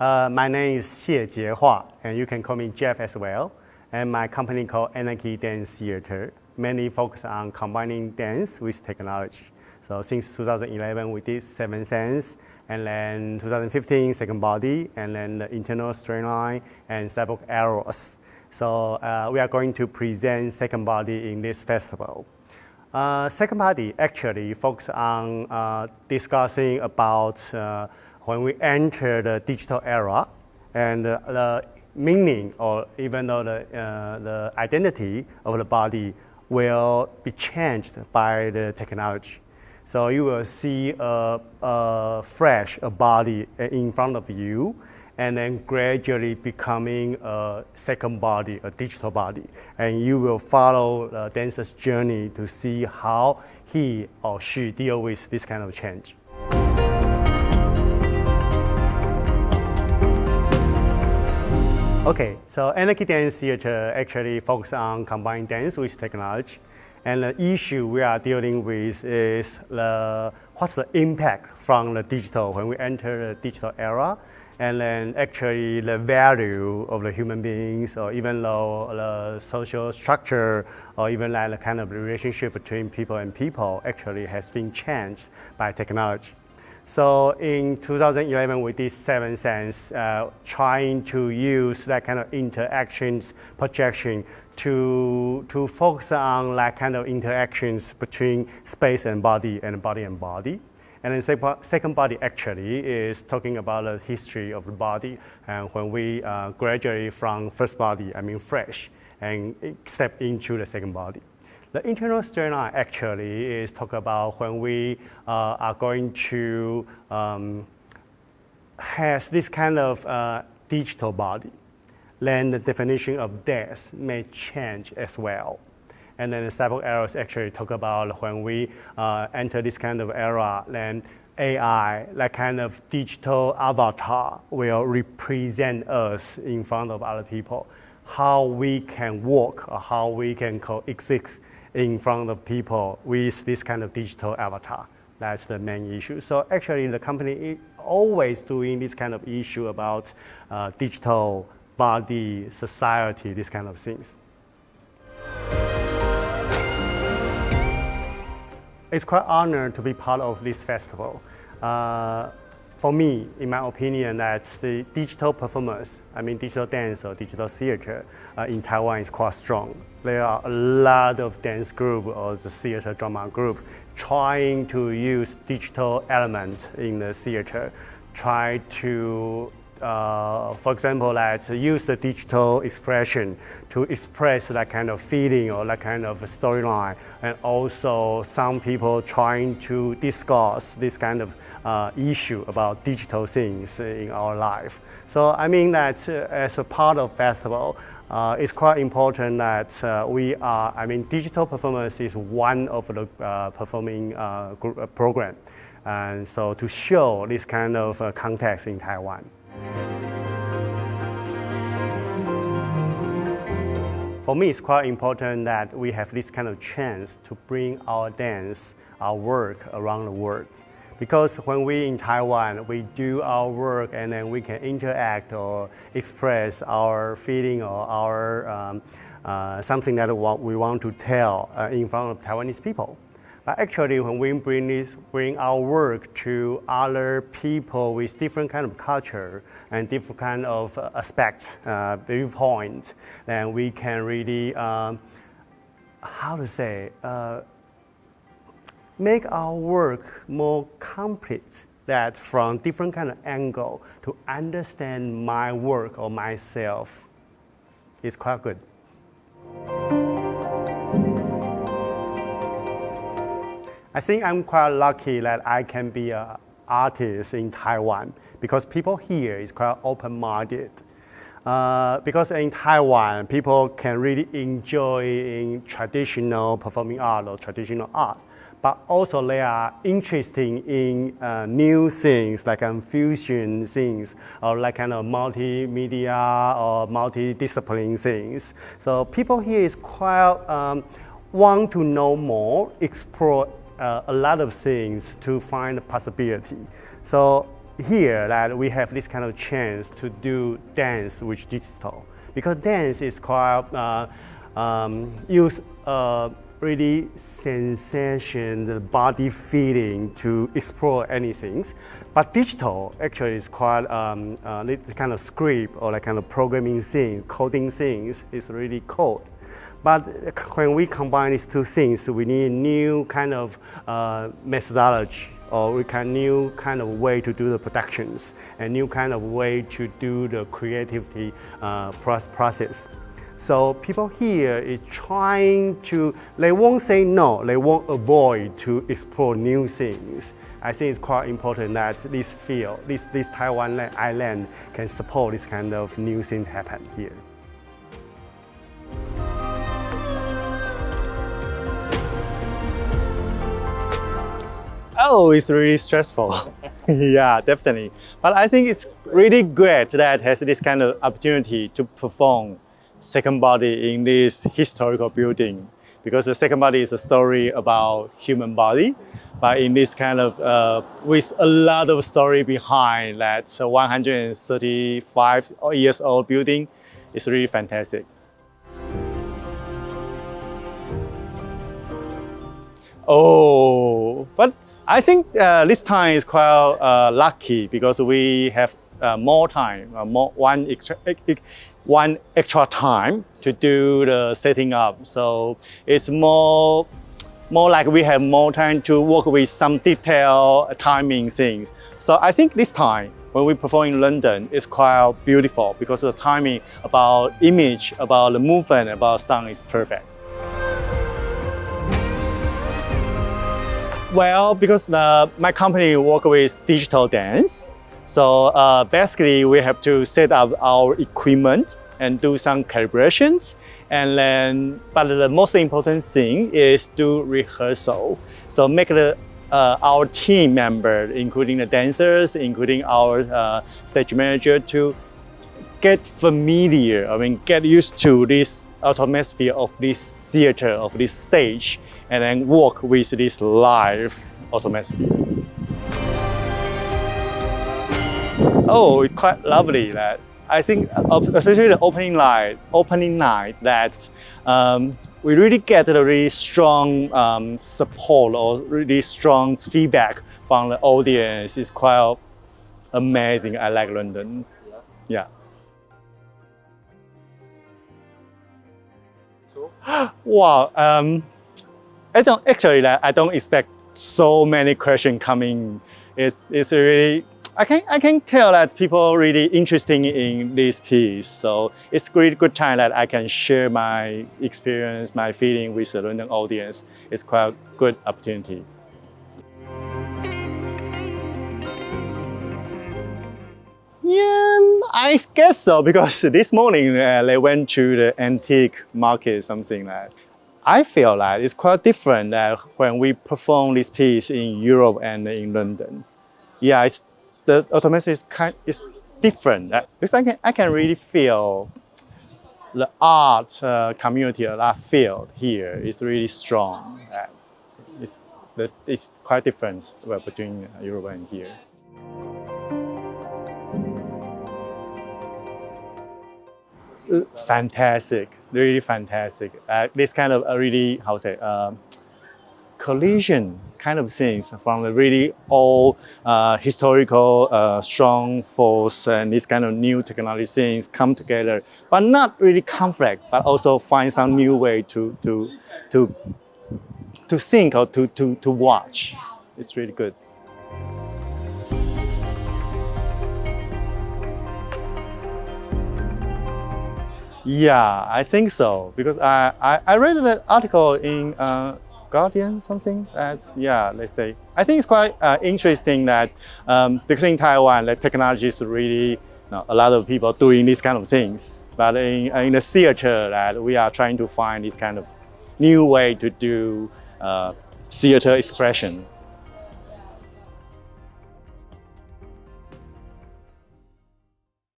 My name is Xie Jiehua, and you can call me Jeff as well. And my company called Anarchy Dance Theater, mainly focus on combining dance with technology. So since 2011, we did Seven Sense, and then 2015, Second Body, and then the Internal Storyline and Cyborg Errors. So we are going to present Second Body in this festival. Second Body actually focus on discussing about when we enter the digital era and the meaning or even though the identity of the body will be changed by the technology. So you will see a body in front of you and then gradually becoming a second body, a digital body. And you will follow the dancer's journey to see how he or she deal with this kind of change. Okay, so Anarchy Dance Theater actually focuses on combining dance with technology. And the issue we are dealing with is what's the impact from the digital when we enter the digital era, and then actually the value of the human beings, or even though the social structure, or even like the kind of relationship between people and people actually has been changed by technology. So in 2011, we did Seven Sense, trying to use that kind of interactions, projection, to focus on that kind of interactions between space and body and body and body. And then Second Body actually is talking about the history of the body, and when we gradually from first body, fresh, and step into the second body. The internal storyline actually is talk about when we are going to has this kind of digital body, then the definition of death may change as well. And then the cyborg errors actually talk about when we enter this kind of era, then AI, that kind of digital avatar, will represent us in front of other people. How we can work or how we can coexist in front of people with this kind of digital avatar. That's the main issue. So actually the company is always doing this kind of issue about digital body, society, these kind of things. It's quite honored to be part of this festival. For me, in my opinion, that's the digital performance, digital dance or digital theater in Taiwan is quite strong. There are a lot of dance group or the theater drama group trying to use digital elements in the theater, try to for example, use the digital expression to express that kind of feeling or that kind of storyline, and also some people trying to discuss this kind of issue about digital things in our life. So that as a part of festival, it's quite important that we are, digital performance is one of the performing program, and so to show this kind of context in Taiwan. For me, it's quite important that we have this kind of chance to bring our dance, our work around the world. Because when we in Taiwan, we do our work and then we can interact or express our feeling or our something that we want to tell in front of Taiwanese people. But actually, when we bring our work to other people with different kind of culture and different kind of aspect, viewpoint, then we can really, make our work more complete. That from different kind of angle to understand my work or myself is quite good. I think I'm quite lucky that I can be an artist in Taiwan because people here is quite open-minded. Because in Taiwan, people can really enjoy in traditional performing art or traditional art, but also they are interested in new things like fusion things or like kind of multimedia or multidiscipline things. So people here is quite want to know more, explore a lot of things to find a possibility. So here that we have this kind of chance to do dance with digital, because dance is quite use really sensation, the body feeling to explore anything. But digital actually is quite this kind of script or like kind of programming thing, coding things is really code. But when we combine these two things, we need new kind of methodology, or we can new kind of way to do the productions, and new kind of way to do the creativity process. So people here is trying to, they won't say no, they won't avoid to explore new things. I think it's quite important that this field, this Taiwan island can support this kind of new thing happen here. Oh, it's really stressful. Yeah, definitely. But I think it's really great that has this kind of opportunity to perform second body in this historical building, because the second body is a story about human body, but in this kind of with a lot of story behind that 135 years old building is really fantastic. Oh, but I think this time is quite lucky because we have more time, one extra time to do the setting up. So it's more like we have more time to work with some detail timing things. So I think this time when we perform in London, it's quite beautiful because the timing about image, about the movement, about sound is perfect. Well, because my company work with digital dance, so basically we have to set up our equipment and do some calibrations, and then, but the most important thing is do rehearsal. So make our team member, including the dancers, including our stage manager, to get familiar, get used to this atmosphere of this theater, of this stage, and then work with this live atmosphere. Oh, it's quite lovely that I think, especially the opening night, that we really get a really strong support or really strong feedback from the audience. It's quite amazing. I like London. Yeah. Wow. I don't expect so many questions coming. It's really, I can tell that people really interested in this piece. So it's really good time that I can share my experience, my feeling with the London audience. It's quite a good opportunity. Yeah, I guess so, because this morning they went to the antique market, something like that. I feel like it's quite different that when we perform this piece in Europe and in London. Yeah, the automation is different because I can really feel the art community, the art field here is really strong. It's quite different between Europe and here. Fantastic, really fantastic. This kind of really, collision kind of things from the really old historical strong force and this kind of new technology things come together, but not really conflict, but also find some new way to think or to watch. It's really good. Yeah, I think so, because I read the article in Guardian, something that's, yeah, let's say. I think it's quite interesting that because in Taiwan, the technology is really, a lot of people doing these kind of things. But in the theater, that we are trying to find this kind of new way to do theater expression.